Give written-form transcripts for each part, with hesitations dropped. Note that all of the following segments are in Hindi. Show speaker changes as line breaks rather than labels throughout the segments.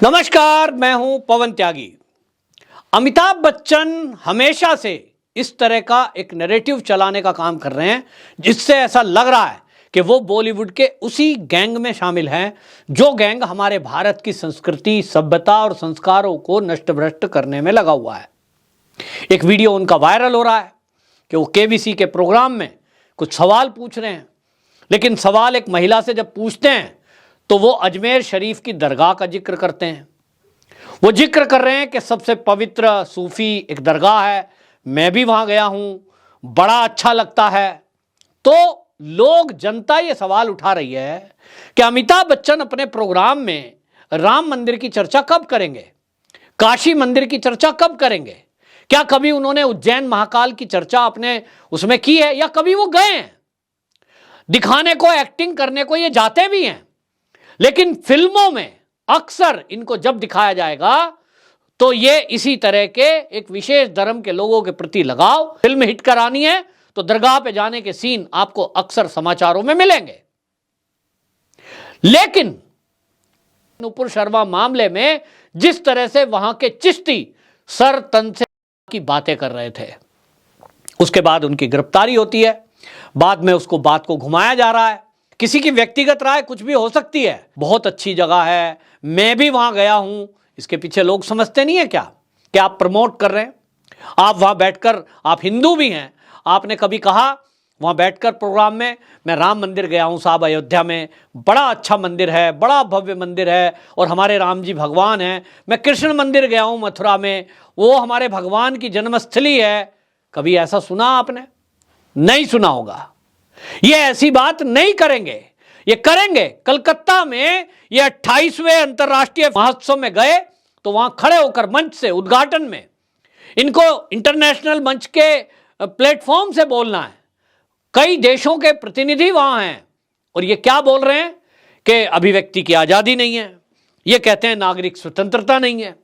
नमस्कार, मैं हूं पवन त्यागी। अमिताभ बच्चन हमेशा से इस तरह का एक नैरेटिव चलाने का काम कर रहे हैं जिससे ऐसा लग रहा है कि वो बॉलीवुड के उसी गैंग में शामिल हैं जो गैंग हमारे भारत की संस्कृति, सभ्यता और संस्कारों को नष्ट भ्रष्ट करने में लगा हुआ है। एक वीडियो उनका वायरल हो रहा है कि वो केबीसी के प्रोग्राम में कुछ सवाल पूछ रहे हैं, लेकिन सवाल एक महिला से जब पूछते हैं तो वो अजमेर शरीफ की दरगाह का जिक्र करते हैं। वो जिक्र कर रहे हैं कि सबसे पवित्र सूफी एक दरगाह है, मैं भी वहां गया हूं, बड़ा अच्छा लगता है। तो लोग, जनता ये सवाल उठा रही है कि अमिताभ बच्चन अपने प्रोग्राम में राम मंदिर की चर्चा कब करेंगे, काशी मंदिर की चर्चा कब करेंगे? क्या कभी उन्होंने उज्जैन महाकाल की चर्चा अपने उसमें की है, या कभी वो गए हैं? दिखाने को, एक्टिंग करने को ये जाते भी हैं, लेकिन फिल्मों में अक्सर इनको जब दिखाया जाएगा तो ये इसी तरह के एक विशेष धर्म के लोगों के प्रति लगाव, फिल्म हिट करानी है तो दरगाह पे जाने के सीन आपको अक्सर समाचारों में मिलेंगे। लेकिन नुपुर शर्मा मामले में जिस तरह से वहां के चिश्ती सर तन से की बातें कर रहे थे, उसके बाद उनकी गिरफ्तारी होती है, बाद में उसको बात को घुमाया जा रहा है। किसी की व्यक्तिगत राय कुछ भी हो सकती है, बहुत अच्छी जगह है, मैं भी वहां गया हूं, इसके पीछे लोग समझते नहीं है क्या कि आप प्रमोट कर रहे हैं? आप वहां बैठकर, आप हिंदू भी हैं, आपने कभी कहा वहां बैठकर प्रोग्राम में, मैं राम मंदिर गया हूं साहब, अयोध्या में बड़ा अच्छा मंदिर है, बड़ा भव्य मंदिर है और हमारे राम जी भगवान हैं। मैं कृष्ण मंदिर गया हूं मथुरा में, वो हमारे भगवान की जन्मस्थली है। कभी ऐसा सुना आपने? नहीं सुना होगा। ये ऐसी बात नहीं करेंगे। ये करेंगे कलकत्ता में, ये 28वें अंतर्राष्ट्रीय महोत्सव में गए तो वहां खड़े होकर मंच से उद्घाटन में इनको इंटरनेशनल मंच के प्लेटफॉर्म से बोलना है। कई देशों के प्रतिनिधि वहां हैं और ये क्या बोल रहे हैं कि अभिव्यक्ति की आजादी नहीं है, ये कहते हैं नागरिक स्वतंत्रता नहीं है।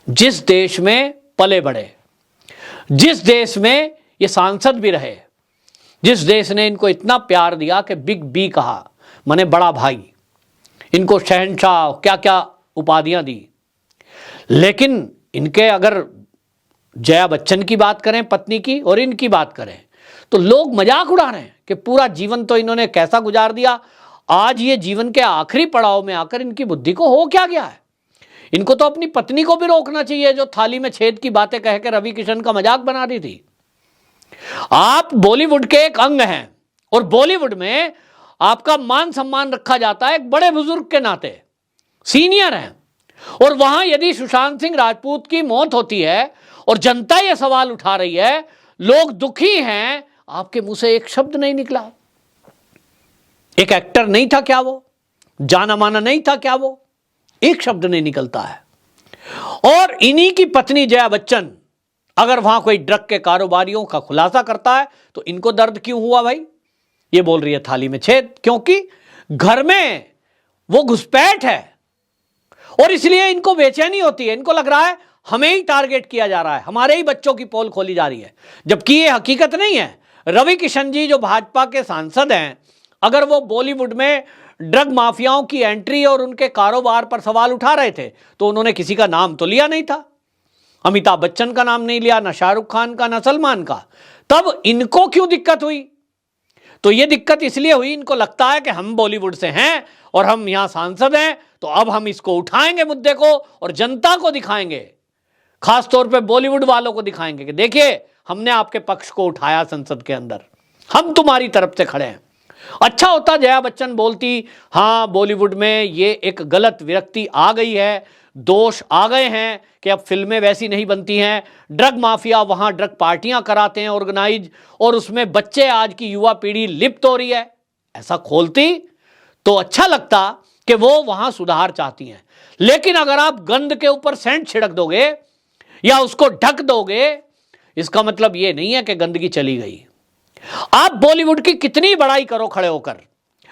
जिस देश में पले बढ़े, जिस देश में ये सांसद भी रहे, जिस देश ने इनको इतना प्यार दिया कि बिग बी कहा, माने बड़ा भाई, इनको शहंशाह क्या क्या उपाधियां दी, लेकिन इनके अगर जया बच्चन की बात करें, पत्नी की, और इनकी बात करें तो लोग मजाक उड़ा रहे हैं कि पूरा जीवन तो इन्होंने कैसा गुजार दिया, आज ये जीवन के आखिरी पड़ाव में आकर इनकी बुद्धि को हो क्या गया है। इनको तो अपनी पत्नी को भी रोकना चाहिए जो थाली में छेद की बातें कहकर रवि किशन का मजाक बना रही थी। आप बॉलीवुड के एक अंग हैं और बॉलीवुड में आपका मान सम्मान रखा जाता है एक बड़े बुजुर्ग के नाते, सीनियर हैं, और वहां यदि सुशांत सिंह राजपूत की मौत होती है और जनता यह सवाल उठा रही है, लोग दुखी हैं, आपके मुंह से एक शब्द नहीं निकला। एक एक्टर नहीं था क्या वो? जाना माना नहीं था क्या वो? एक शब्द नहीं निकलता है। और इन्हीं की पत्नी जया बच्चन अगर वहां कोई ड्रग के कारोबारियों का खुलासा करता है तो इनको दर्द क्यों हुआ भाई? ये बोल रही है थाली में छेद, क्योंकि घर में वो घुसपैठ है और इसलिए इनको बेचैनी होती है। इनको लग रहा है हमें ही टारगेट किया जा रहा है, हमारे ही बच्चों की पोल खोली जा रही है, जबकि ये हकीकत नहीं है। रवि किशन जी जो भाजपा के सांसद हैं, अगर वो बॉलीवुड में ड्रग माफियाओं की एंट्री और उनके कारोबार पर सवाल उठा रहे थे तो उन्होंने किसी का नाम तो लिया नहीं था। अमिताभ बच्चन का नाम नहीं लिया, ना शाहरुख खान का, ना सलमान का। तब इनको क्यों दिक्कत हुई? तो यह दिक्कत इसलिए हुई, इनको लगता है कि हम बॉलीवुड से हैं और हम यहां सांसद हैं, तो अब हम इसको उठाएंगे मुद्दे को और जनता को दिखाएंगे, खासतौर पे बॉलीवुड वालों को दिखाएंगे कि देखिए हमने आपके पक्ष को उठाया संसद के अंदर, हम तुम्हारी तरफ से खड़े हैं। अच्छा होता जया बच्चन बोलती, हां बॉलीवुड में ये एक गलत विरक्ति आ गई है, दोष आ गए हैं कि अब फिल्में वैसी नहीं बनती हैं, ड्रग माफिया वहां ड्रग पार्टियां कराते हैं ऑर्गेनाइज, और उसमें बच्चे, आज की युवा पीढ़ी लिप्त हो रही है। ऐसा खोलती तो अच्छा लगता कि वो वहां सुधार चाहती हैं। लेकिन अगर आप गंद के ऊपर सेंट छिड़क दोगे या उसको ढक दोगे, इसका मतलब ये नहीं है कि गंदगी चली गई। आप बॉलीवुड की कितनी बड़ाई करो खड़े होकर,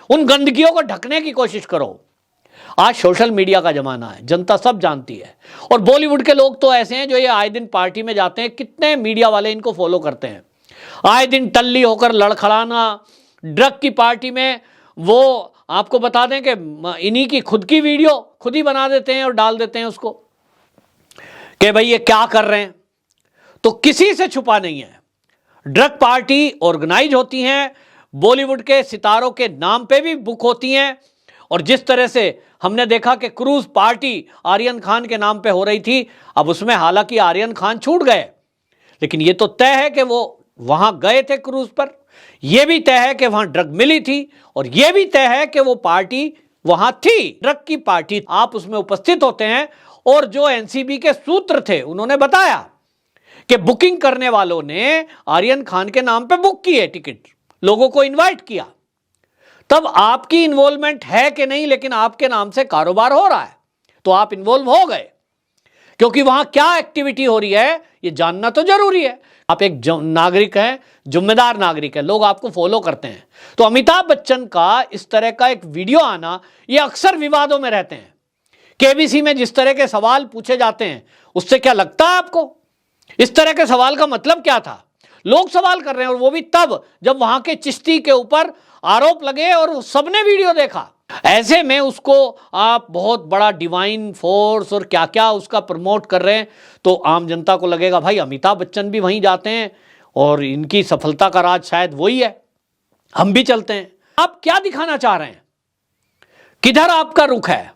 उन गंदगियों को ढकने की कोशिश करो। आज सोशल मीडिया का जमाना है, जनता सब जानती है, और बॉलीवुड के लोग तो ऐसे हैं जो ये आए दिन पार्टी में जाते हैं, कितने मीडिया वाले इनको फॉलो करते हैं, आए दिन टल्ली होकर लड़खड़ाना, ड्रग की पार्टी में वो आपको बता दें कि इन्हीं की खुद की वीडियो खुद ही बना देते हैं और डाल देते हैं उसको कि भाई ये क्या कर रहे हैं। तो किसी से छुपा नहीं है, ड्रग पार्टी ऑर्गेनाइज होती हैं, बॉलीवुड के सितारों के नाम पे भी बुक होती हैं। और जिस तरह से हमने देखा कि क्रूज पार्टी आर्यन खान के नाम पे हो रही थी, अब उसमें हालांकि आर्यन खान छूट गए, लेकिन ये तो तय है कि वो वहां गए थे क्रूज पर, यह भी तय है कि वहां ड्रग मिली थी, और यह भी तय है कि वो पार्टी वहां थी, ड्रग की पार्टी। आप उसमें उपस्थित होते हैं और जो एनसीबी के सूत्र थे उन्होंने बताया कि बुकिंग करने वालों ने आर्यन खान के नाम पे बुक की है टिकट, लोगों को इनवाइट किया। तब आपकी इन्वॉल्वमेंट है कि नहीं, लेकिन आपके नाम से कारोबार हो रहा है, तो आप इन्वॉल्व हो गए, क्योंकि वहां क्या एक्टिविटी हो रही है ये जानना तो जरूरी है। आप एक नागरिक हैं, जिम्मेदार नागरिक है, लोग आपको फॉलो करते हैं। तो अमिताभ बच्चन का इस तरह का एक वीडियो आना, ये अक्सर विवादों में रहते हैं। केबीसी में जिस तरह के सवाल पूछे जाते हैं, उससे क्या लगता है आपको? इस तरह के सवाल का मतलब क्या था? लोग सवाल कर रहे हैं, और वो भी तब जब वहां के चिश्ती के ऊपर आरोप लगे और सबने वीडियो देखा। ऐसे में उसको आप बहुत बड़ा डिवाइन फोर्स और क्या क्या उसका प्रमोट कर रहे हैं, तो आम जनता को लगेगा भाई अमिताभ बच्चन भी वहीं जाते हैं और इनकी सफलता का राज शायद वही है, हम भी चलते हैं। आप क्या दिखाना चाह रहे हैं, किधर आपका रुख है,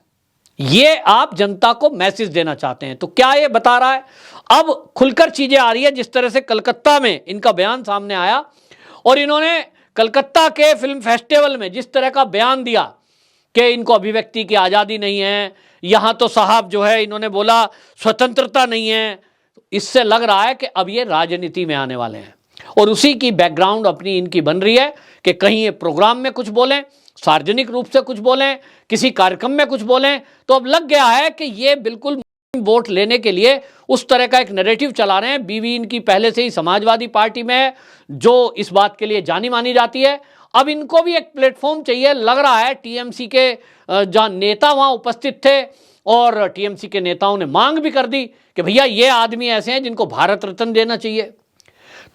ये आप जनता को मैसेज देना चाहते हैं। तो क्या ये बता रहा है? अब खुलकर चीजें आ रही है, जिस तरह से कलकत्ता में इनका बयान सामने आया, और इन्होंने कलकत्ता के फिल्म फेस्टिवल में जिस तरह का बयान दिया कि इनको अभिव्यक्ति की आज़ादी नहीं है, यहां तो साहब जो है इन्होंने बोला स्वतंत्रता नहीं है, इससे लग रहा है कि अब ये राजनीति में आने वाले हैं, और उसी की बैकग्राउंड अपनी इनकी बन रही है कि कहीं ये प्रोग्राम में कुछ बोलें, सार्वजनिक रूप से कुछ बोलें, किसी कार्यक्रम में कुछ बोलें, तो अब लग गया है कि ये बिल्कुल वोट लेने के लिए उस तरह का एक नैरेटिव चला रहे हैं। बीवी इनकी पहले से ही समाजवादी पार्टी में है, जो इस बात के लिए जानी मानी जाती है। अब इनको भी एक प्लेटफॉर्म चाहिए। लग रहा है टीएमसी के जहां नेता वहां उपस्थित थे, और टीएमसी के नेताओं ने मांग भी कर दी कि भैया ये आदमी ऐसे हैं जिनको भारत रत्न देना चाहिए,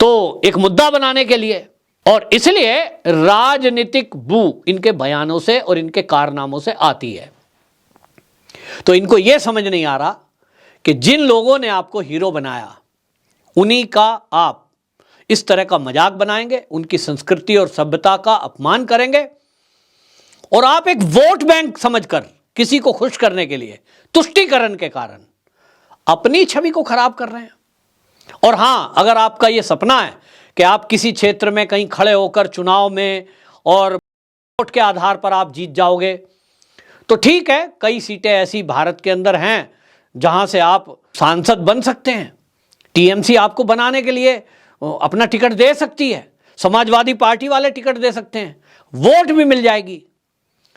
तो एक मुद्दा बनाने के लिए। और इसलिए राजनीतिक बू इनके बयानों से और इनके कारनामों से आती है। तो इनको यह समझ नहीं आ रहा कि जिन लोगों ने आपको हीरो बनाया, उन्हीं का आप इस तरह का मजाक बनाएंगे, उनकी संस्कृति और सभ्यता का अपमान करेंगे, और आप एक वोट बैंक समझकर किसी को खुश करने के लिए तुष्टीकरण के कारण अपनी छवि को खराब कर रहे हैं। और हां, अगर आपका यह सपना है कि आप किसी क्षेत्र में कहीं खड़े होकर चुनाव में और वोट के आधार पर आप जीत जाओगे, तो ठीक है, कई सीटें ऐसी भारत के अंदर हैं जहां से आप सांसद बन सकते हैं। टीएमसी आपको बनाने के लिए अपना टिकट दे सकती है, समाजवादी पार्टी वाले टिकट दे सकते हैं, वोट भी मिल जाएगी।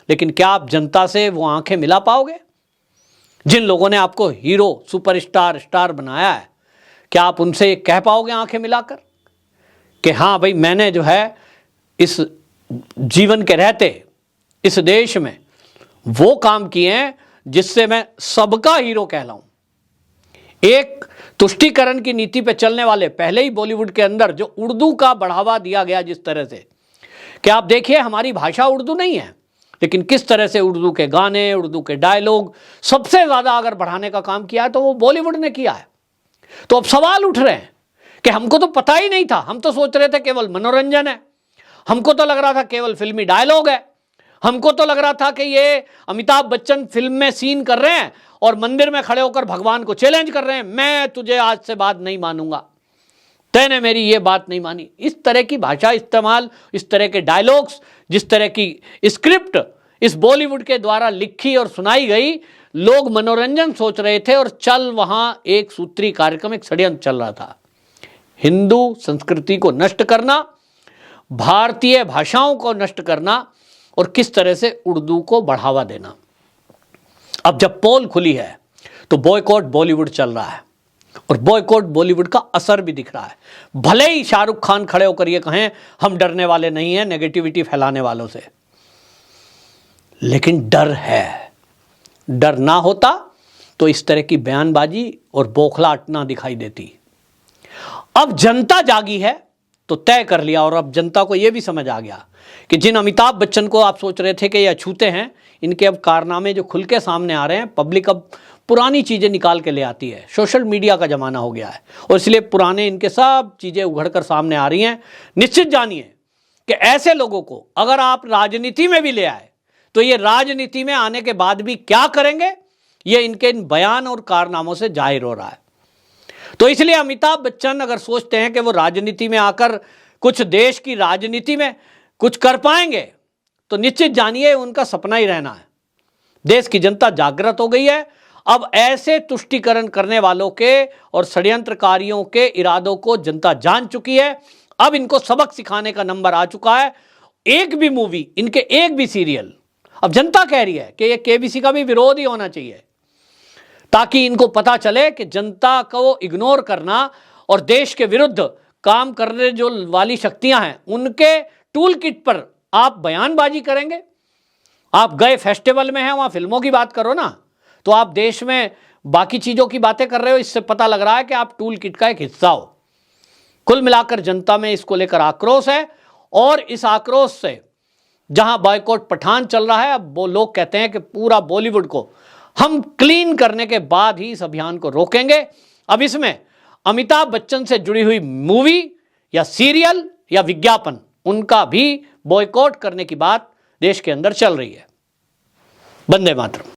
लेकिन क्या आप जनता से वो आंखें मिला पाओगे? जिन लोगों ने आपको हीरो, सुपरस्टार, स्टार बनाया है, क्या आप उनसे कह पाओगे आंखें मिलाकर कि हां भाई, मैंने जो है इस जीवन के रहते इस देश में वो काम किए हैं जिससे मैं सबका हीरो कहलाऊं? एक तुष्टीकरण की नीति पे चलने वाले, पहले ही बॉलीवुड के अंदर जो उर्दू का बढ़ावा दिया गया जिस तरह से, कि आप देखिए हमारी भाषा उर्दू नहीं है, लेकिन किस तरह से उर्दू के गाने, उर्दू के डायलॉग सबसे ज्यादा अगर बढ़ाने का काम किया है तो वो बॉलीवुड ने किया है। तो अब सवाल उठ रहे हैं कि हमको तो पता ही नहीं था, हम तो सोच रहे थे केवल मनोरंजन है, हमको तो लग रहा था केवल फिल्मी डायलॉग है, हमको तो लग रहा था कि ये अमिताभ बच्चन फिल्म में सीन कर रहे हैं और मंदिर में खड़े होकर भगवान को चैलेंज कर रहे हैं, मैं तुझे आज से बात नहीं मानूंगा, तैने मेरी ये बात नहीं मानी। इस तरह की भाषा इस्तेमाल, इस तरह के डायलॉग्स, जिस तरह की स्क्रिप्ट इस बॉलीवुड के द्वारा लिखी और सुनाई गई, लोग मनोरंजन सोच रहे थे और चल वहां एक सूत्री कार्यक्रम, एक षड्यंत्र चल रहा था। हिंदू संस्कृति को नष्ट करना, भारतीय भाषाओं को नष्ट करना, और किस तरह से उर्दू को बढ़ावा देना। अब जब पोल खुली है तो बॉयकॉट बॉलीवुड चल रहा है, और बॉयकॉट बॉलीवुड का असर भी दिख रहा है। भले ही शाहरुख खान खड़े होकर ये कहें हम डरने वाले नहीं हैं नेगेटिविटी फैलाने वालों से, लेकिन डर है। डर ना होता तो इस तरह की बयानबाजी और बौखलाहट ना दिखाई देती। अब जनता जागी है तो तय कर लिया। और अब जनता को यह भी समझ आ गया कि जिन अमिताभ बच्चन को आप सोच रहे थे कि ये अछूते हैं, इनके अब कारनामे जो खुल के सामने आ रहे हैं, पब्लिक अब पुरानी चीज़ें निकाल के ले आती है। सोशल मीडिया का ज़माना हो गया है और इसलिए पुराने इनके सब चीज़ें उघड़ कर सामने आ रही हैं। निश्चित जानिए कि ऐसे लोगों को अगर आप राजनीति में भी ले आए तो ये राजनीति में आने के बाद भी क्या करेंगे, ये इनके इन बयान और कारनामों से जाहिर हो रहा है। तो इसलिए अमिताभ बच्चन अगर सोचते हैं कि वो राजनीति में आकर कुछ देश की राजनीति में कुछ कर पाएंगे, तो निश्चित जानिए उनका सपना ही रहना है। देश की जनता जागृत हो गई है। अब ऐसे तुष्टीकरण करने वालों के और षड्यंत्रकारियों के इरादों को जनता जान चुकी है। अब इनको सबक सिखाने का नंबर आ चुका है। एक भी मूवी, इनके एक भी सीरियल, अब जनता कह रही है कि ये केबीसी का भी विरोध ही होना चाहिए, ताकि इनको पता चले कि जनता को इग्नोर करना और देश के विरुद्ध काम करने जो वाली शक्तियां हैं, उनके टूल किट पर आप बयानबाजी करेंगे। आप गए फेस्टिवल में हैं, वहां फिल्मों की बात करो ना, तो आप देश में बाकी चीजों की बातें कर रहे हो। इससे पता लग रहा है कि आप टूल किट का एक हिस्सा हो। कुल मिलाकर जनता में इसको लेकर आक्रोश है और इस आक्रोश से जहां बॉयकॉट पठान चल रहा है, अब वो लोग कहते हैं कि पूरा बॉलीवुड को हम क्लीन करने के बाद ही इस अभियान को रोकेंगे। अब इसमें अमिताभ बच्चन से जुड़ी हुई मूवी या सीरियल या विज्ञापन, उनका भी बॉयकॉट करने की बात देश के अंदर चल रही है। वंदे मातरम।